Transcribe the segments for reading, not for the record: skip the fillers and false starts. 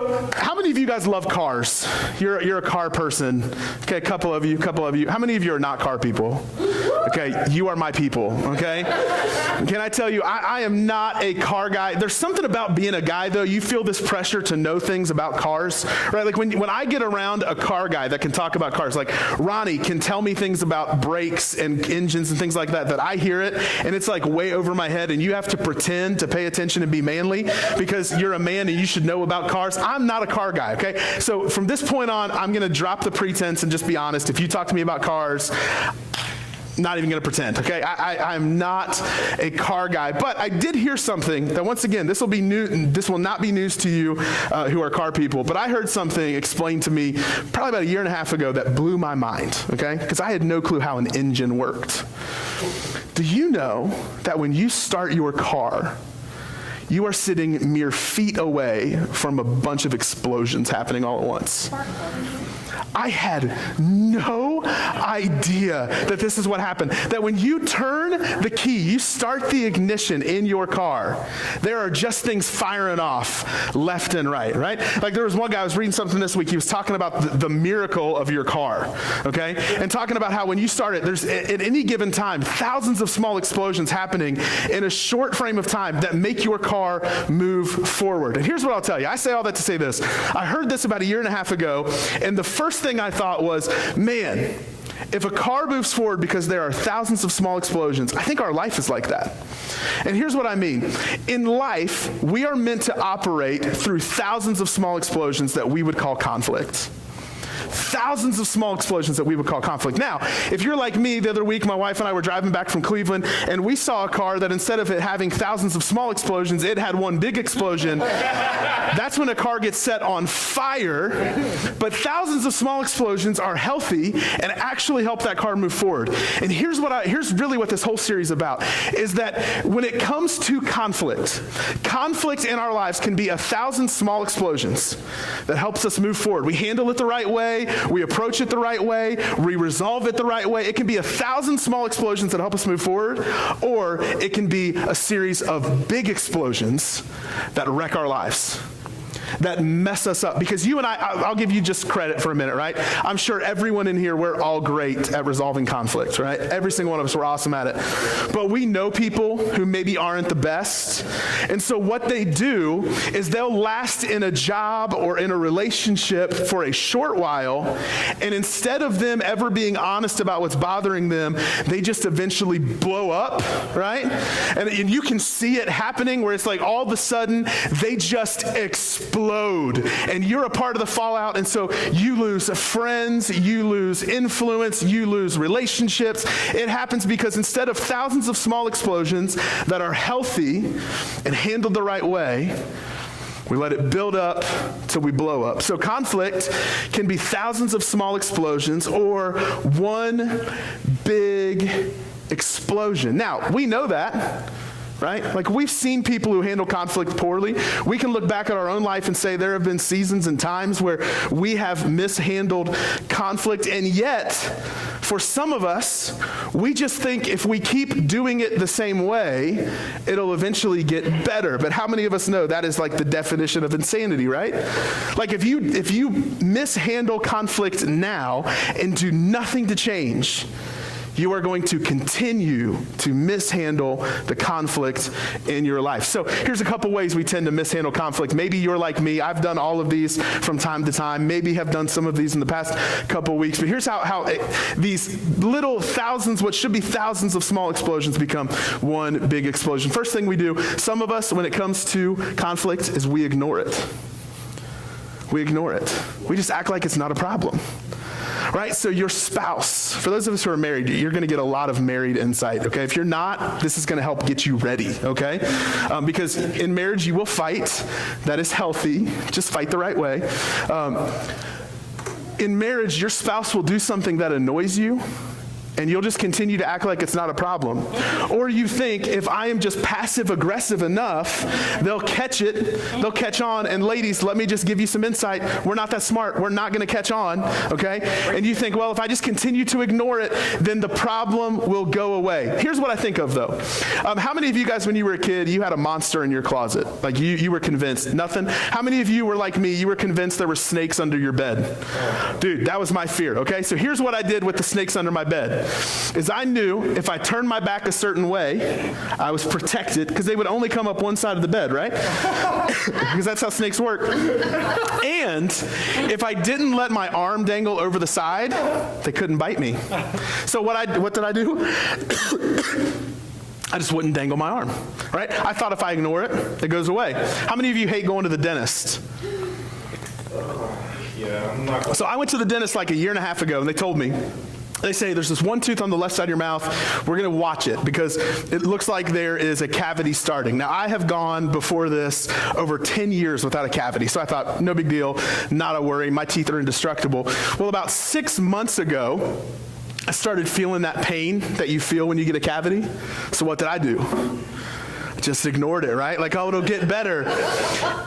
So how many of you guys love cars? You're a car person. Okay, a couple of you. How many of you are not car people? Okay, you are my people, okay? Can I tell you, I am not a car guy. There's something about being a guy, though. You feel this pressure to know things about cars, right? Like when I get around a car guy that can talk about cars, like Ronnie can tell me things about brakes and engines and things like that, that I hear it, and it's like way over my head, and you have to pretend to pay attention and be manly because you're a man and you should know about cars. I'm not a car guy, okay? So from this point on, I'm going to drop the pretense and just be honest. If you talk to me about cars, not even going to pretend, okay? I'm not a car guy, but I did hear something that, once again, this will not be news to you who are car people, but I heard something explained to me probably about a year and a half ago that blew my mind, okay? Because I had no clue how an engine worked. Do you know that when you start your car, you are sitting mere feet away from a bunch of explosions happening all at once? I had no idea that this is what happened. That when you turn the key, you start the ignition in your car, there are just things firing off left and right? Like there was one guy, I was reading something this week, he was talking about the miracle of your car, okay? And talking about how when you start it, there's at any given time, thousands of small explosions happening in a short frame of time that make your car move forward. And here's what I'll tell you. I say all that to say this. I heard this about a year and a half ago, and the first thing I thought was, man, if a car moves forward because there are thousands of small explosions, I think our life is like that. And here's what I mean. In life, we are meant to operate through thousands of small explosions that we would call conflict. Thousands of small explosions that we would call conflict. Now, if you're like me, the other week my wife and I were driving back from Cleveland, and we saw a car that instead of it having thousands of small explosions, it had one big explosion. That's when a car gets set on fire. But thousands of small explosions are healthy and actually help that car move forward. And here's really what this whole series is about, is that when it comes to conflict in our lives can be 1,000 small explosions that helps us move forward. We handle it the right way. We approach it the right way. We resolve it the right way. It can be 1,000 small explosions that help us move forward, or it can be a series of big explosions that wreck our lives, that mess us up. Because you and I'll give you just credit for a minute, right? I'm sure everyone in here, we're all great at resolving conflict, right? Every single one of us, we're awesome at it. But we know people who maybe aren't the best. And so what they do is they'll last in a job or in a relationship for a short while, and instead of them ever being honest about what's bothering them, they just eventually blow up, right? And you can see it happening where it's like all of a sudden they just explode, and you're a part of the fallout, and so you lose friends, you lose influence, you lose relationships. It happens because instead of thousands of small explosions that are healthy and handled the right way, we let it build up till we blow up. So conflict can be thousands of small explosions or one big explosion. Now, we know that, right? Like, we've seen people who handle conflict poorly. We can look back at our own life and say there have been seasons and times where we have mishandled conflict, and yet, for some of us, we just think if we keep doing it the same way, it'll eventually get better. But how many of us know that is like the definition of insanity, right? Like, if you mishandle conflict now and do nothing to change, you are going to continue to mishandle the conflict in your life. So here's a couple ways we tend to mishandle conflict. Maybe you're like me. I've done all of these from time to time. Maybe have done some of these in the past couple weeks. But here's how these little thousands, what should be thousands of small explosions, become one big explosion. First thing we do, some of us, when it comes to conflict, is we ignore it. We ignore it. We just act like it's not a problem. Right? So your spouse, for those of us who are married, you're going to get a lot of married insight, okay? If you're not, this is going to help get you ready, okay? Because in marriage, you will fight. That is healthy. Just fight the right way. In marriage, your spouse will do something that annoys you, and you'll just continue to act like it's not a problem. Or you think if I am just passive aggressive enough, they'll catch it, they'll catch on. And ladies, let me just give you some insight. We're not that smart. We're not going to catch on, okay? And you think, well, if I just continue to ignore it, then the problem will go away. Here's what I think of, though. How many of you guys, when you were a kid, you had a monster in your closet? Like you were convinced, nothing? How many of you were like me, you were convinced there were snakes under your bed? Dude, that was my fear, okay? So here's what I did with the snakes under my bed, is I knew if I turned my back a certain way, I was protected, because they would only come up one side of the bed, right? Because that's how snakes work. And if I didn't let my arm dangle over the side, they couldn't bite me. So what did I do? I just wouldn't dangle my arm, right? I thought if I ignore it, it goes away. How many of you hate going to the dentist? So I went to the dentist like a year and a half ago, and they told me, they say there's this one tooth on the left side of your mouth. We're going to watch it because it looks like there is a cavity starting. Now, I have gone before this over 10 years without a cavity. So I thought, no big deal, not a worry. My teeth are indestructible. Well, about 6 months ago, I started feeling that pain that you feel when you get a cavity. So what did I do? Just ignored it, right? Like, oh, it'll get better.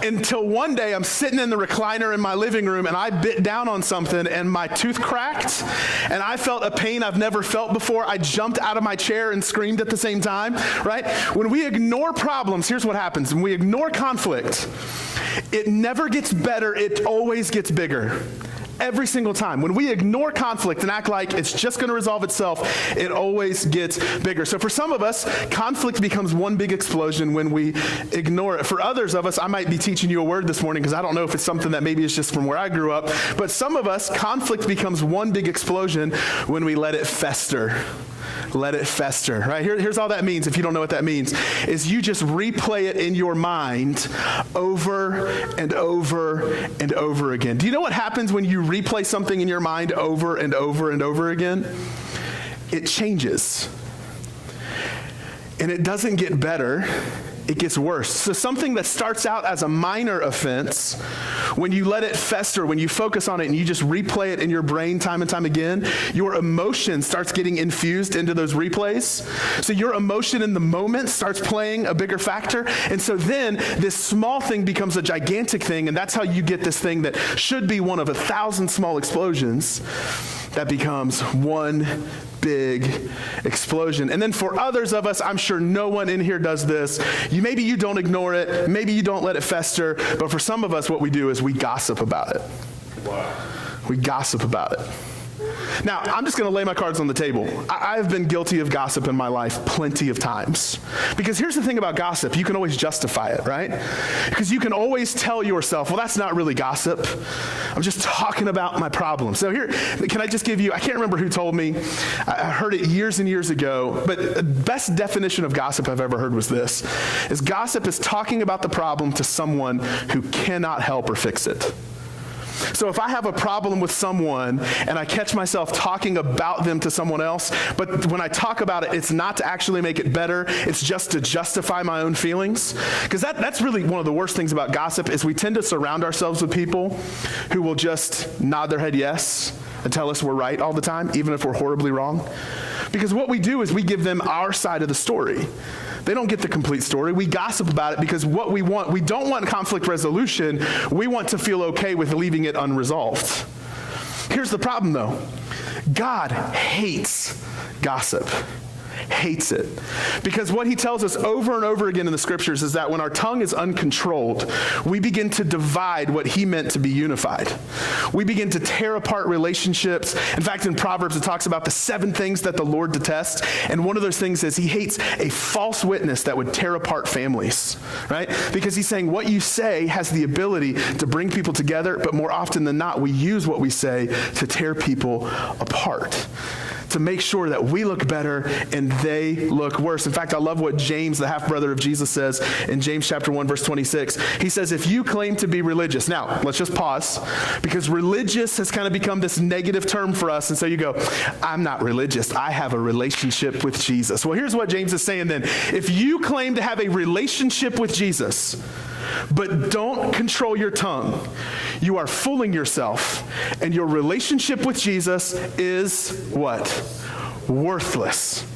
Until one day I'm sitting in the recliner in my living room and I bit down on something and my tooth cracked and I felt a pain I've never felt before. I jumped out of my chair and screamed at the same time, right? When we ignore problems, here's what happens. When we ignore conflict, it never gets better, it always gets bigger. Every single time. When we ignore conflict and act like it's just going to resolve itself, it always gets bigger. So for some of us, conflict becomes one big explosion when we ignore it. For others of us, I might be teaching you a word this morning because I don't know if it's something that maybe is just from where I grew up, but some of us, conflict becomes one big explosion when we let it fester. Let it fester, right? Here's all that means, if you don't know what that means, is you just replay it in your mind over and over and over again. Do you know what happens when you replay something in your mind over and over and over again? It changes. And it doesn't get better, it gets worse. So something that starts out as a minor offense, when you let it fester, when you focus on it and you just replay it in your brain time and time again, your emotion starts getting infused into those replays. So your emotion in the moment starts playing a bigger factor. And so then this small thing becomes a gigantic thing, and that's how you get this thing that should be one of 1,000 small explosions that becomes one big explosion. And then for others of us, I'm sure no one in here does this. Maybe you don't ignore it. Maybe you don't let it fester. But for some of us, what we do is we gossip about it. Wow. We gossip about it. Now, I'm just going to lay my cards on the table. I've been guilty of gossip in my life plenty of times. Because here's the thing about gossip. You can always justify it, right? Because you can always tell yourself, well, that's not really gossip. I'm just talking about my problem. So here, can I just give you, I can't remember who told me. I heard it years and years ago. But the best definition of gossip I've ever heard was this, is gossip is talking about the problem to someone who cannot help or fix it. So if I have a problem with someone and I catch myself talking about them to someone else, but when I talk about it, it's not to actually make it better, it's just to justify my own feelings. Because that's really one of the worst things about gossip is we tend to surround ourselves with people who will just nod their head yes and tell us we're right all the time, even if we're horribly wrong. Because what we do is we give them our side of the story. They don't get the complete story. We gossip about it because what we want, we don't want conflict resolution. We want to feel okay with leaving it unresolved. Here's the problem, though. God hates gossip. Hates it. Because what he tells us over and over again in the scriptures is that when our tongue is uncontrolled, we begin to divide what he meant to be unified. We begin to tear apart relationships. In fact, in Proverbs, it talks about the 7 things that the Lord detests. And one of those things is he hates a false witness that would tear apart families, right? Because he's saying what you say has the ability to bring people together, but more often than not, we use what we say to tear people apart, to make sure that we look better and they look worse. In fact, I love what James, the half-brother of Jesus, says in James chapter 1, verse 26. He says, if you claim to be religious, now, let's just pause, because religious has kind of become this negative term for us, and so you go, I'm not religious, I have a relationship with Jesus. Well, here's what James is saying then. If you claim to have a relationship with Jesus, but don't control your tongue, you are fooling yourself, and your relationship with Jesus is what? worthless.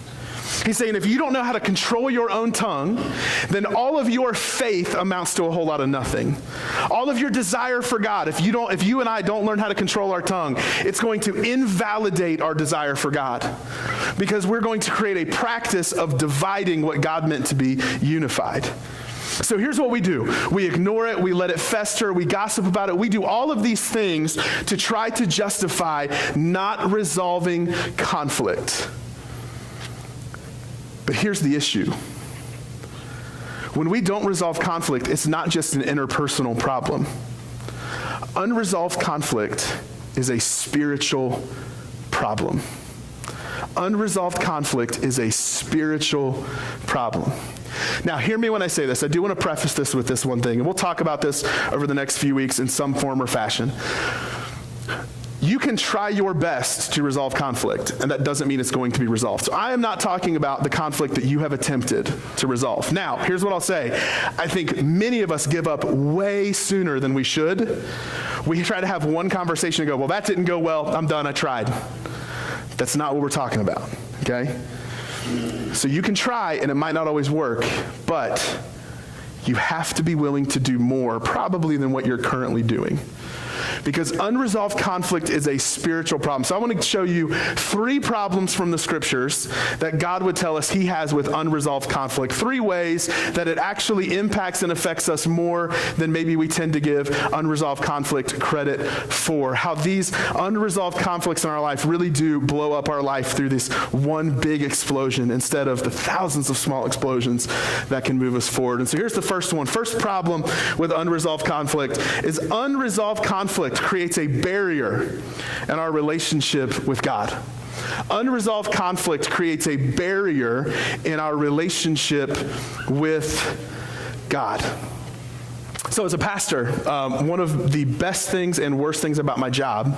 He's saying if you don't know how to control your own tongue, then all of your faith amounts to a whole lot of nothing. All of your desire for God, if you and I don't learn how to control our tongue, it's going to invalidate our desire for God, because we're going to create a practice of dividing what God meant to be unified. So here's what we do. We ignore it, we let it fester, we gossip about it, we do all of these things to try to justify not resolving conflict. But here's the issue. When we don't resolve conflict, it's not just an interpersonal problem. Unresolved conflict is a spiritual problem. Unresolved conflict is a spiritual problem. Now, hear me when I say this. I do want to preface this with this one thing, and we'll talk about this over the next few weeks in some form or fashion. You can try your best to resolve conflict, and that doesn't mean it's going to be resolved. So I am not talking about the conflict that you have attempted to resolve. Now, here's what I'll say. I think many of us give up way sooner than we should. We try to have one conversation and go, well, that didn't go well. I'm done. I tried. That's not what we're talking about, okay? So you can try, and it might not always work, but you have to be willing to do more, probably, than what you're currently doing. Because unresolved conflict is a spiritual problem. So I want to show you 3 problems from the scriptures that God would tell us he has with unresolved conflict. 3 ways that it actually impacts and affects us more than maybe we tend to give unresolved conflict credit for. How these unresolved conflicts in our life really do blow up our life through this one big explosion instead of the thousands of small explosions that can move us forward. And so here's the first one. First problem with unresolved conflict is unresolved conflict creates a barrier in our relationship with God. Unresolved conflict creates a barrier in our relationship with God. So as a pastor, one of the best things and worst things about my job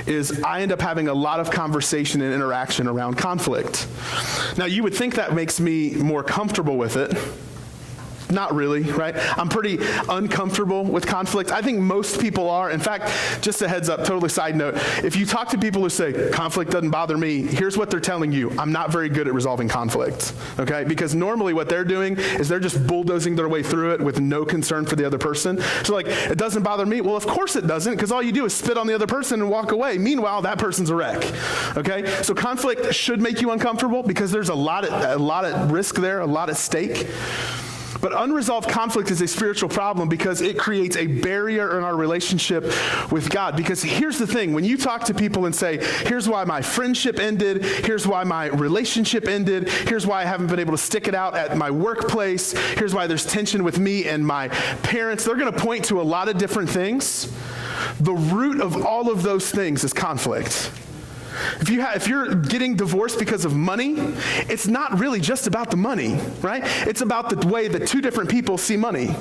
is I end up having a lot of conversation and interaction around conflict. Now, you would think that makes me more comfortable with it. Not really, right? I'm pretty uncomfortable with conflict. I think most people are. In fact, just a heads up, totally side note, if you talk to people who say, conflict doesn't bother me, here's what they're telling you. I'm not very good at resolving conflict, okay? Because normally what they're doing is they're just bulldozing their way through it with no concern for the other person. So like, it doesn't bother me. Well, of course it doesn't, because all you do is spit on the other person and walk away. Meanwhile, that person's a wreck, okay? So conflict should make you uncomfortable because there's a lot at risk there, a lot at stake. But unresolved conflict is a spiritual problem because it creates a barrier in our relationship with God. Because here's the thing, when you talk to people and say, here's why my friendship ended, here's why my relationship ended, here's why I haven't been able to stick it out at my workplace, here's why there's tension with me and my parents, they're going to point to a lot of different things. The root of all of those things is conflict. If you're getting divorced because of money, it's not really just about the money, right? It's about the way that 2 different people see money.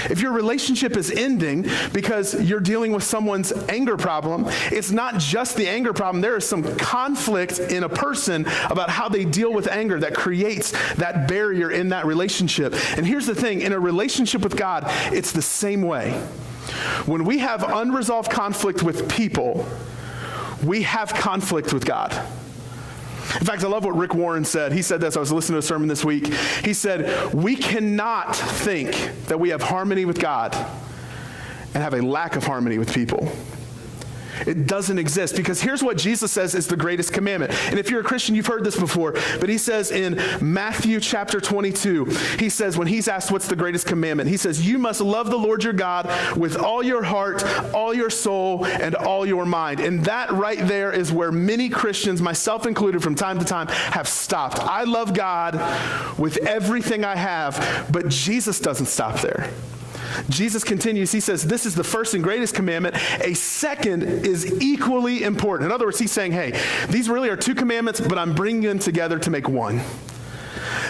If your relationship is ending because you're dealing with someone's anger problem, it's not just the anger problem. There is some conflict in a person about how they deal with anger that creates that barrier in that relationship. And here's the thing, in a relationship with God, it's the same way. When we have unresolved conflict with people, we have conflict with God. In fact, I love what Rick Warren said. He said this, I was listening to a sermon this week. He said, we cannot think that we have harmony with God and have a lack of harmony with people. It doesn't exist, because here's what Jesus says is the greatest commandment. And if you're a Christian, you've heard this before, but he says in Matthew chapter 22, he says, when he's asked what's the greatest commandment, he says, you must love the Lord your God with all your heart, all your soul, and all your mind. And that right there is where many Christians, myself included, from time to time, have stopped. I love God with everything I have, but Jesus doesn't stop there. Jesus continues, he says, this is the first and greatest commandment. A second is equally important. In other words, he's saying, hey, these really are 2 commandments, but I'm bringing them together to make one.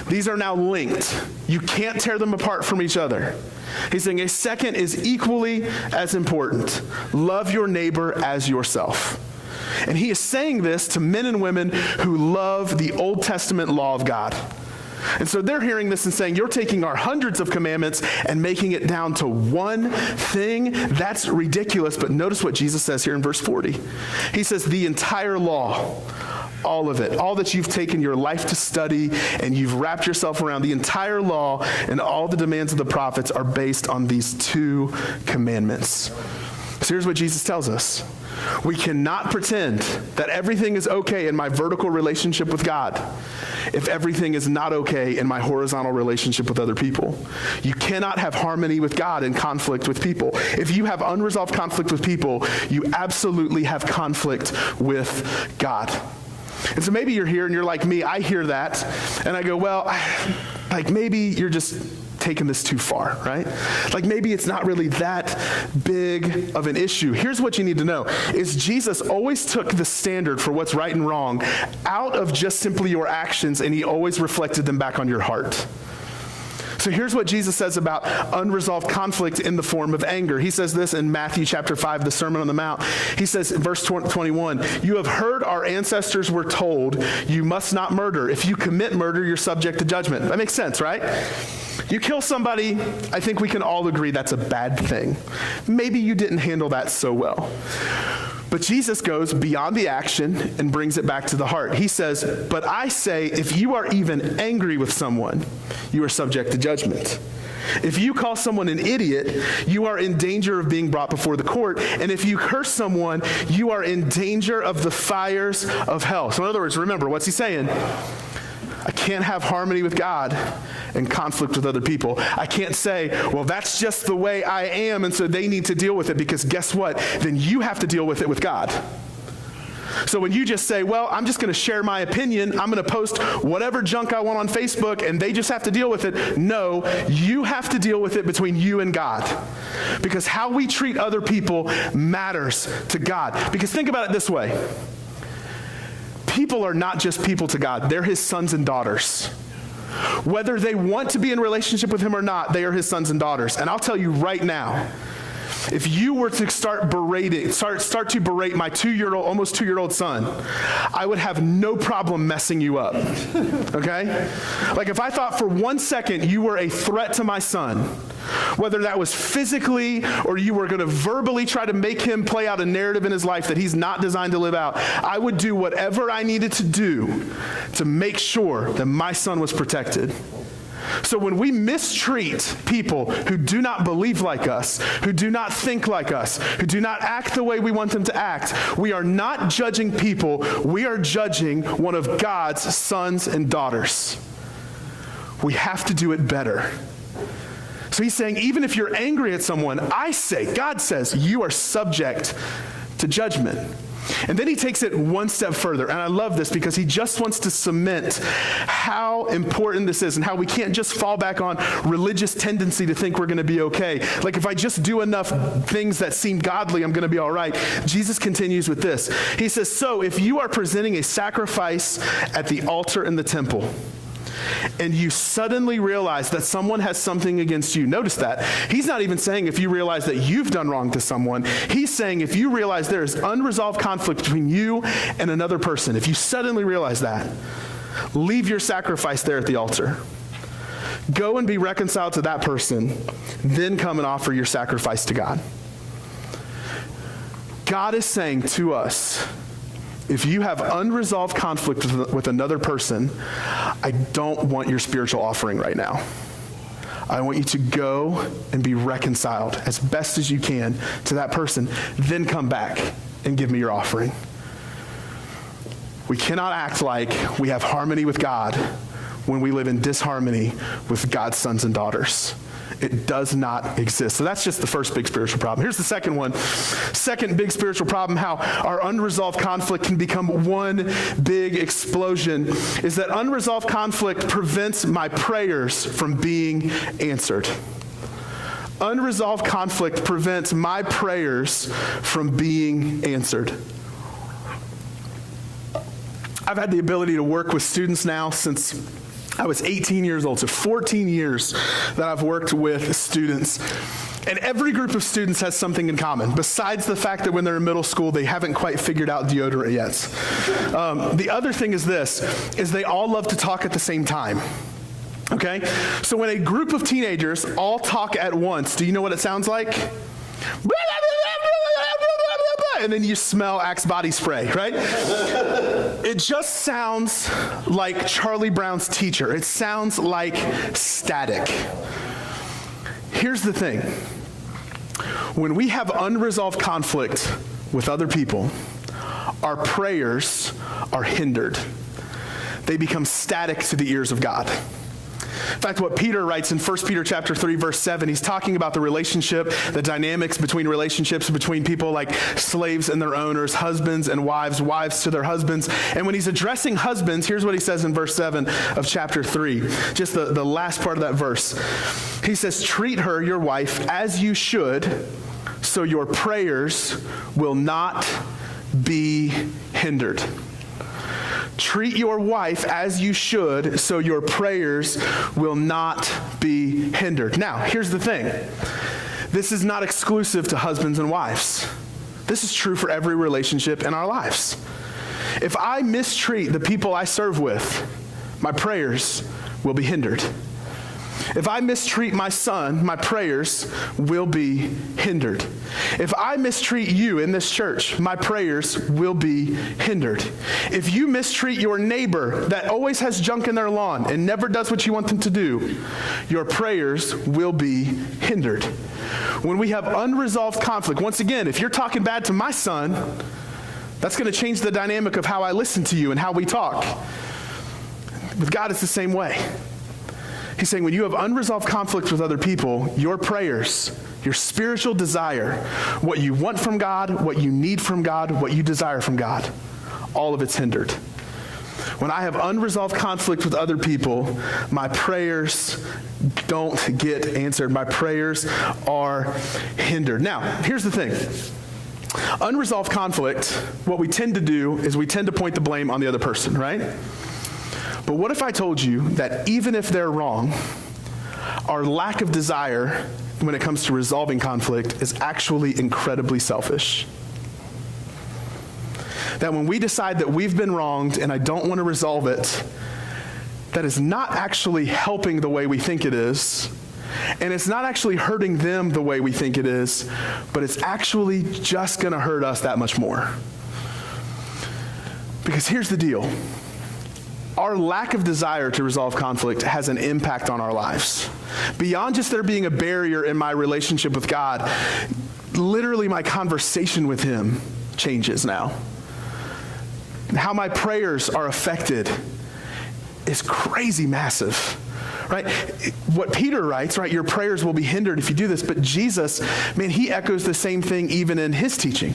These are now linked. You can't tear them apart from each other. He's saying a second is equally as important. Love your neighbor as yourself. And he is saying this to men and women who love the Old Testament law of God. And so they're hearing this and saying, you're taking our hundreds of commandments and making it down to one thing? That's ridiculous. But notice what Jesus says here in verse 40. He says, the entire law, All of it. All that you've taken your life to study and you've wrapped yourself around. The entire law and all the demands of the prophets are based on these two commandments. So here's what Jesus tells us. We cannot pretend that everything is okay in my vertical relationship with God if everything is not okay in my horizontal relationship with other people. You cannot have harmony with God and conflict with people. If you have unresolved conflict with people, you absolutely have conflict with God. And so maybe you're here and you're like me, I hear that, and I go, well, like maybe you're just taking this too far, right? Like maybe it's not really that big of an issue. Here's what you need to know, is Jesus always took the standard for what's right and wrong out of just simply your actions, and he always reflected them back on your heart. So here's what Jesus says about unresolved conflict in the form of anger. He says this in Matthew chapter 5, the Sermon on the Mount. He says in verse 21, you have heard our ancestors were told, you must not murder. If you commit murder, you're subject to judgment. That makes sense, right? You kill somebody, I think we can all agree that's a bad thing. Maybe you didn't handle that so well. But Jesus goes beyond the action and brings it back to the heart. He says, but I say, if you are even angry with someone, you are subject to judgment. If you call someone an idiot, you are in danger of being brought before the court. And if you curse someone, you are in danger of the fires of hell. So in other words, remember, what's he saying? I can't have harmony with God and conflict with other people. I can't say, well, that's just the way I am, and so they need to deal with it, because guess what? Then you have to deal with it with God. So when you just say, well, I'm just going to share my opinion, I'm going to post whatever junk I want on Facebook, and they just have to deal with it. No, you have to deal with it between you and God. Because how we treat other people matters to God. Because think about it this way. People are not just people to God. They're his sons and daughters. Whether they want to be in relationship with him or not, they are his sons and daughters. And I'll tell you right now, if you were to start to berate my almost 2-year-old son, I would have no problem messing you up, okay? Like if I thought for 1 second you were a threat to my son, whether that was physically or you were going to verbally try to make him play out a narrative in his life that he's not designed to live out, I would do whatever I needed to do to make sure that my son was protected. So when we mistreat people who do not believe like us, who do not think like us, who do not act the way we want them to act, we are not judging people, we are judging one of God's sons and daughters. We have to do it better. So he's saying, even if you're angry at someone, God says, you are subject to judgment. And then he takes it one step further, and I love this because he just wants to cement how important this is and how we can't just fall back on religious tendency to think we're going to be okay. Like if I just do enough things that seem godly, I'm going to be all right. Jesus continues with this. He says, so if you are presenting a sacrifice at the altar in the temple, and you suddenly realize that someone has something against you. Notice that. He's not even saying if you realize that you've done wrong to someone. He's saying if you realize there is unresolved conflict between you and another person, if you suddenly realize that, leave your sacrifice there at the altar. Go and be reconciled to that person, then come and offer your sacrifice to God. God is saying to us, if you have unresolved conflict with another person, I don't want your spiritual offering right now. I want you to go and be reconciled as best as you can to that person, then come back and give me your offering. We cannot act like we have harmony with God when we live in disharmony with God's sons and daughters. It does not exist. So that's just the first big spiritual problem. Here's the second one. Second big spiritual problem, how our unresolved conflict can become one big explosion, is that unresolved conflict prevents my prayers from being answered. Unresolved conflict prevents my prayers from being answered. I've had the ability to work with students now since I was 18 years old, so 14 years that I've worked with students. And every group of students has something in common, besides the fact that when they're in middle school, they haven't quite figured out deodorant yet. The other thing is this, is they all love to talk at the same time. Okay? So when a group of teenagers all talk at once, do you know what it sounds like? And then you smell Axe body spray, right? It just sounds like Charlie Brown's teacher. It sounds like static. Here's the thing. When we have unresolved conflict with other people, our prayers are hindered. They become static to the ears of God. In fact, what Peter writes in 1 Peter chapter 3, verse 7, he's talking about the relationship, the dynamics between relationships between people like slaves and their owners, husbands and wives, wives to their husbands. And when he's addressing husbands, here's what he says in verse 7 of chapter 3, just the last part of that verse. He says, treat her, your wife, as you should, so your prayers will not be hindered. Treat your wife as you should, so your prayers will not be hindered. Now, here's the thing. This is not exclusive to husbands and wives. This is true for every relationship in our lives. If I mistreat the people I serve with, my prayers will be hindered. If I mistreat my son, my prayers will be hindered. If I mistreat you in this church, my prayers will be hindered. If you mistreat your neighbor that always has junk in their lawn and never does what you want them to do, your prayers will be hindered. When we have unresolved conflict, once again, if you're talking bad to my son, that's going to change the dynamic of how I listen to you and how we talk. With God, it's the same way. He's saying when you have unresolved conflicts with other people, your prayers, your spiritual desire, what you want from God, what you need from God, what you desire from God, all of it's hindered. When I have unresolved conflict with other people, my prayers don't get answered. My prayers are hindered. Now, here's the thing. Unresolved conflict, what we tend to do is we tend to point the blame on the other person, right? But what if I told you that even if they're wrong, our lack of desire when it comes to resolving conflict is actually incredibly selfish? That when we decide that we've been wronged and I don't want to resolve it, that is not actually helping the way we think it is, and it's not actually hurting them the way we think it is, but it's actually just going to hurt us that much more. Because here's the deal. Our lack of desire to resolve conflict has an impact on our lives. Beyond just there being a barrier in my relationship with God, literally my conversation with Him changes now. How my prayers are affected is crazy massive, right? What Peter writes, right, your prayers will be hindered if you do this, but Jesus, man, He echoes the same thing even in His teaching.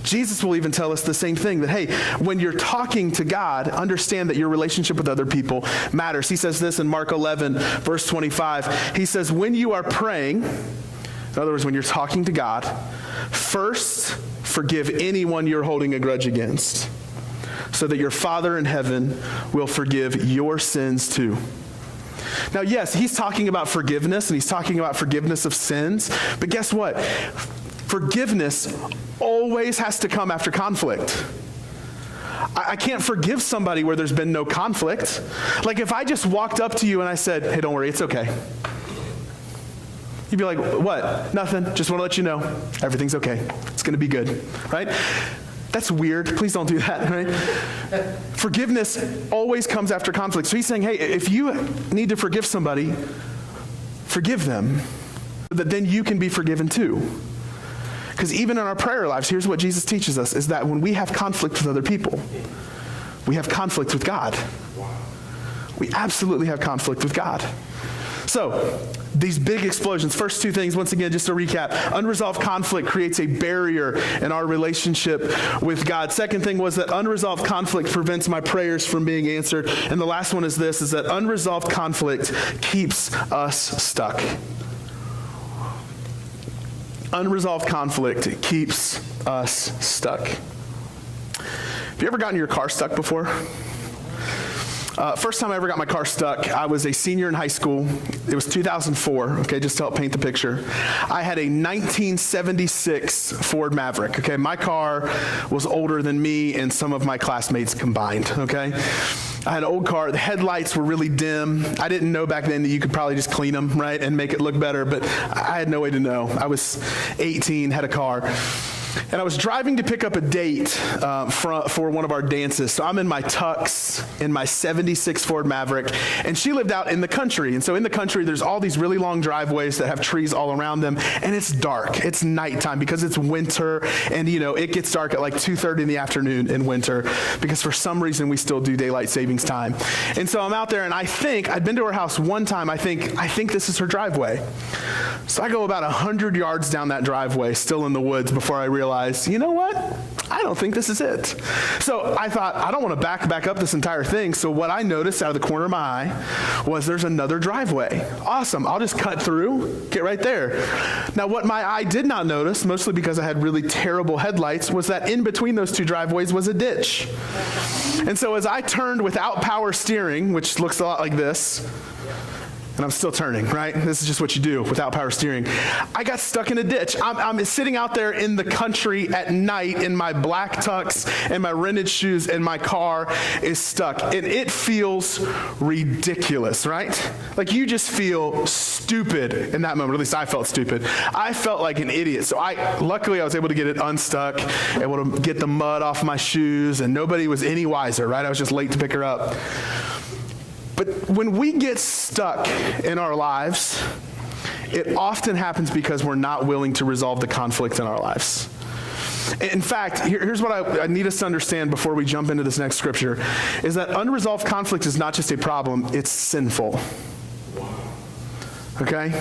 Jesus will even tell us the same thing, that, hey, when you're talking to God, understand that your relationship with other people matters. He says this in Mark 11, verse 25. He says, when you are praying, in other words, when you're talking to God, first forgive anyone you're holding a grudge against, so that your Father in heaven will forgive your sins too. Now, yes, He's talking about forgiveness, and He's talking about forgiveness of sins, but guess what? Forgiveness always has to come after conflict. I can't forgive somebody where there's been no conflict. Like if I just walked up to you and I said, hey, don't worry, it's okay. You'd be like, what? Nothing. Just want to let you know everything's okay. It's going to be good, right? That's weird. Please don't do that, right? Forgiveness always comes after conflict. So He's saying, hey, if you need to forgive somebody, forgive them, so that then you can be forgiven too. Because even in our prayer lives, here's what Jesus teaches us, is that when we have conflict with other people, we have conflict with God. We absolutely have conflict with God. So, these big explosions, first two things, once again, just to recap, unresolved conflict creates a barrier in our relationship with God. Second thing was that unresolved conflict prevents my prayers from being answered. And the last one is this, is that unresolved conflict keeps us stuck. Unresolved conflict keeps us stuck. Have you ever gotten your car stuck before? First time I ever got my car stuck, I was a senior in high school. It was 2004, okay, just to help paint the picture. I had a 1976 Ford Maverick, okay? My car was older than me and some of my classmates combined, okay? I had an old car. The headlights were really dim. I didn't know back then that you could probably just clean them, right, and make it look better, but I had no way to know. I was 18, had a car. And I was driving to pick up a date for one of our dances. So I'm in my tux, in my 76 Ford Maverick, and she lived out in the country. And so in the country, there's all these really long driveways that have trees all around them, and it's dark. It's nighttime because it's winter, and it gets dark at like 2:30 in the afternoon in winter because for some reason we still do daylight savings time. And so I'm out there, and I think, I'd been to her house one time, I think this is her driveway. So I go about 100 yards down that driveway, still in the woods, before I realize, you know what? I don't think this is it. So I thought, I don't want to back up this entire thing. So what I noticed out of the corner of my eye was there's another driveway. Awesome. I'll just cut through, get right there. Now, what my eye did not notice, mostly because I had really terrible headlights, was that in between those two driveways was a ditch. And so as I turned without power steering, which looks a lot like this, and I'm still turning, right? This is just what you do without power steering. I got stuck in a ditch. I'm sitting out there in the country at night in my black tux and my rented shoes, and my car is stuck. And it feels ridiculous, right? Like you just feel stupid in that moment. At least I felt stupid. I felt like an idiot. So luckily I was able to get it unstuck, able to get the mud off my shoes, and nobody was any wiser, right? I was just late to pick her up. But when we get stuck in our lives, it often happens because we're not willing to resolve the conflict in our lives. In fact, here's what I need us to understand before we jump into this next scripture, is that unresolved conflict is not just a problem, it's sinful. Okay?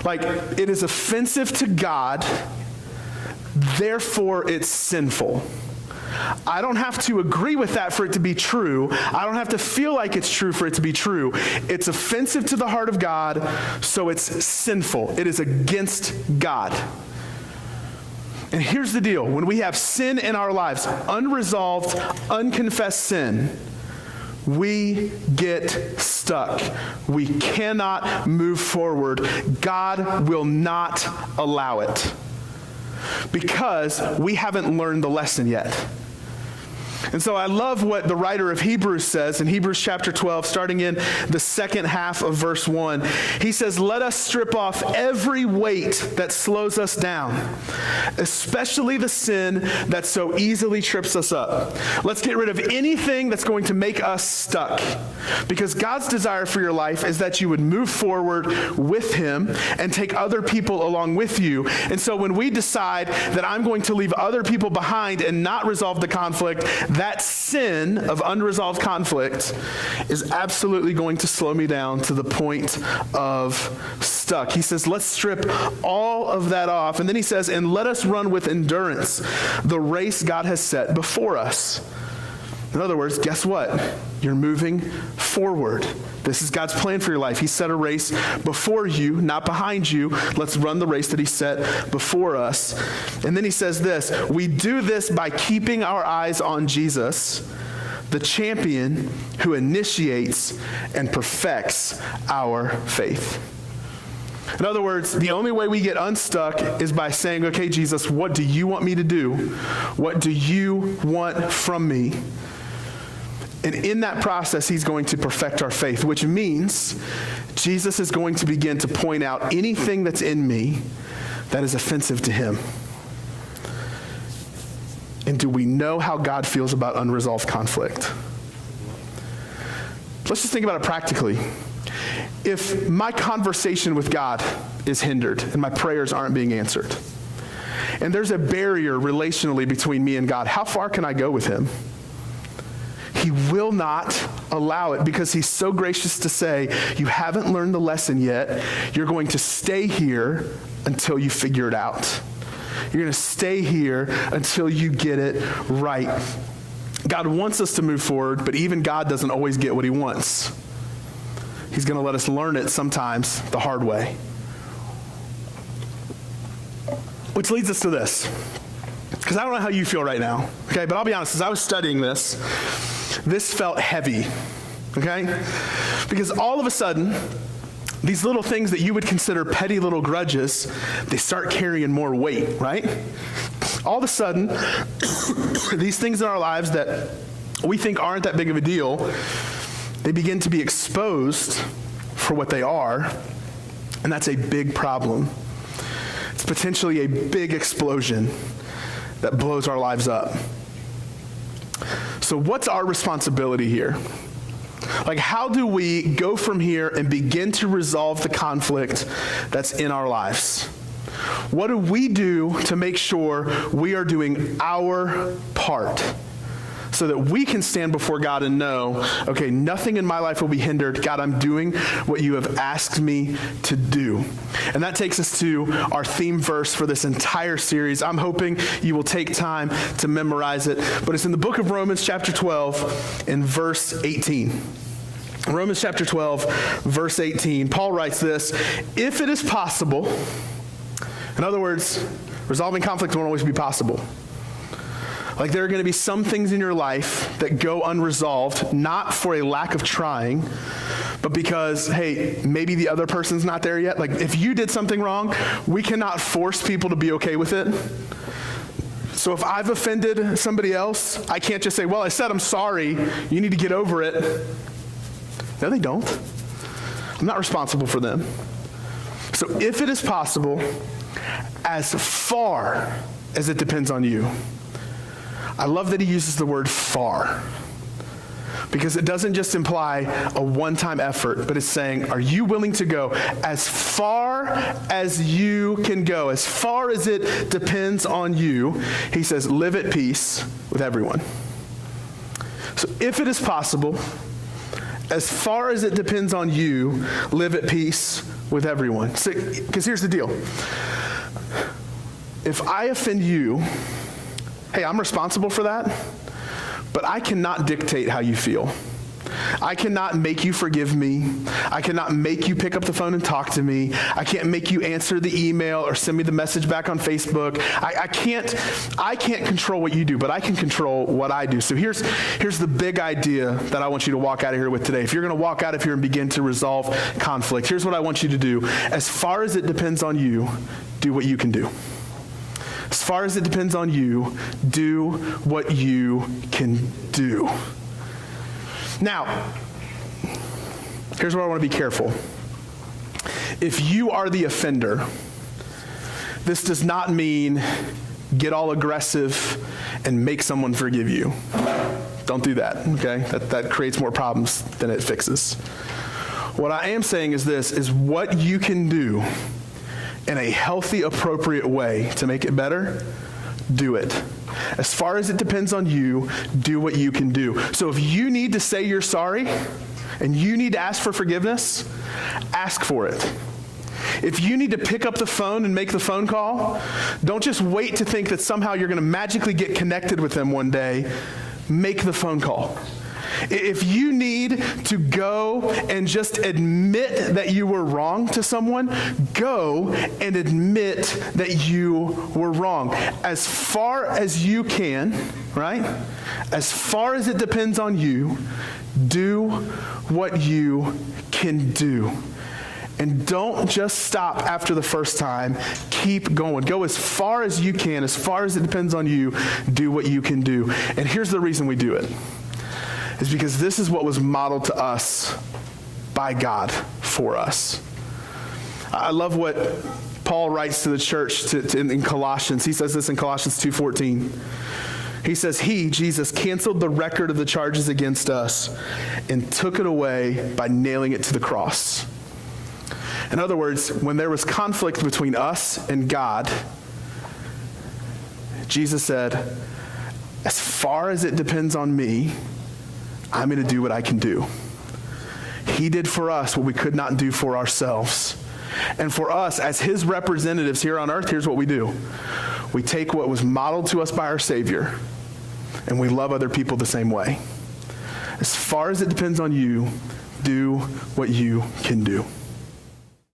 Like, it is offensive to God, therefore it's sinful. I don't have to agree with that for it to be true. I don't have to feel like it's true for it to be true. It's offensive to the heart of God, so it's sinful. It is against God. And here's the deal. When we have sin in our lives, unresolved, unconfessed sin, we get stuck. We cannot move forward. God will not allow it because we haven't learned the lesson yet. And so I love what the writer of Hebrews says in Hebrews chapter 12, starting in the second half of verse 1. He says, "Let us strip off every weight that slows us down, especially the sin that so easily trips us up. Let's get rid of anything that's going to make us stuck. Because God's desire for your life is that you would move forward with Him and take other people along with you. And so when we decide that I'm going to leave other people behind and not resolve the conflict, that sin of unresolved conflict is absolutely going to slow me down to the point of stuck." He says, let's strip all of that off. And then he says, "And let us run with endurance the race God has set before us." In other words, guess what? You're moving forward. This is God's plan for your life. He set a race before you, not behind you. Let's run the race that He set before us. And then he says this, "We do this by keeping our eyes on Jesus, the champion who initiates and perfects our faith." In other words, the only way we get unstuck is by saying, "Okay, Jesus, what do you want me to do? What do you want from me?" And in that process, He's going to perfect our faith, which means Jesus is going to begin to point out anything that's in me that is offensive to Him. And do we know how God feels about unresolved conflict? Let's just think about it practically. If my conversation with God is hindered and my prayers aren't being answered, and there's a barrier relationally between me and God, how far can I go with Him? He will not allow it because He's so gracious to say, you haven't learned the lesson yet. You're going to stay here until you figure it out. You're going to stay here until you get it right. God wants us to move forward, but even God doesn't always get what He wants. He's going to let us learn it sometimes the hard way. Which leads us to this. Because I don't know how you feel right now, okay? But I'll be honest, as I was studying this felt heavy, okay? Because all of a sudden, these little things that you would consider petty little grudges, they start carrying more weight, right? All of a sudden, these things in our lives that we think aren't that big of a deal, they begin to be exposed for what they are, and that's a big problem. It's potentially a big explosion that blows our lives up. So what's our responsibility here? Like, how do we go from here and begin to resolve the conflict that's in our lives? What do we do to make sure we are doing our part so that we can stand before God and know, okay, nothing in my life will be hindered. God, I'm doing what you have asked me to do. And that takes us to our theme verse for this entire series. I'm hoping you will take time to memorize it, but it's in the book of Romans chapter 12 and verse 18. Romans chapter 12, verse 18, Paul writes this: if it is possible, in other words, resolving conflict won't always be possible. Like, there are going to be some things in your life that go unresolved, not for a lack of trying, but because, hey, maybe the other person's not there yet. Like, if you did something wrong, we cannot force people to be okay with it. So if I've offended somebody else, I can't just say, well, I said I'm sorry, you need to get over it. No, they don't. I'm not responsible for them. So if it is possible, as far as it depends on you. I love that he uses the word far, because it doesn't just imply a one-time effort, but it's saying, are you willing to go as far as you can go, as far as it depends on you? He says, live at peace with everyone. So if it is possible, as far as it depends on you, live at peace with everyone. Because here's the deal. If I offend you, hey, I'm responsible for that, but I cannot dictate how you feel. I cannot make you forgive me. I cannot make you pick up the phone and talk to me. I can't make you answer the email or send me the message back on Facebook. I can't control what you do, but I can control what I do. So here's the big idea that I want you to walk out of here with today. If you're going to walk out of here and begin to resolve conflict, here's what I want you to do. As far as it depends on you, do what you can do. As far as it depends on you, do what you can do. Now, here's where I want to be careful. If you are the offender, this does not mean get all aggressive and make someone forgive you. Don't do that, okay? That creates more problems than it fixes. What I am saying is this, is what you can do in a healthy, appropriate way to make it better, do it. As far as it depends on you, do what you can do. So if you need to say you're sorry and you need to ask for forgiveness, ask for it. If you need to pick up the phone and make the phone call, don't just wait to think that somehow you're going to magically get connected with them one day. Make the phone call. If you need to go and just admit that you were wrong to someone, go and admit that you were wrong. As far as you can, right? As far as it depends on you, do what you can do. And don't just stop after the first time. Keep going. Go as far as you can. As far as it depends on you, do what you can do. And here's the reason we do it. Is because this is what was modeled to us by God for us. I love what Paul writes to the church in Colossians. He says this in Colossians 2:14. He says, he, Jesus, canceled the record of the charges against us and took it away by nailing it to the cross. In other words, when there was conflict between us and God, Jesus said, as far as it depends on me, I'm going to do what I can do. He did for us what we could not do for ourselves. And for us, as his representatives here on earth, here's what we do. We take what was modeled to us by our Savior, and we love other people the same way. As far as it depends on you, do what you can do.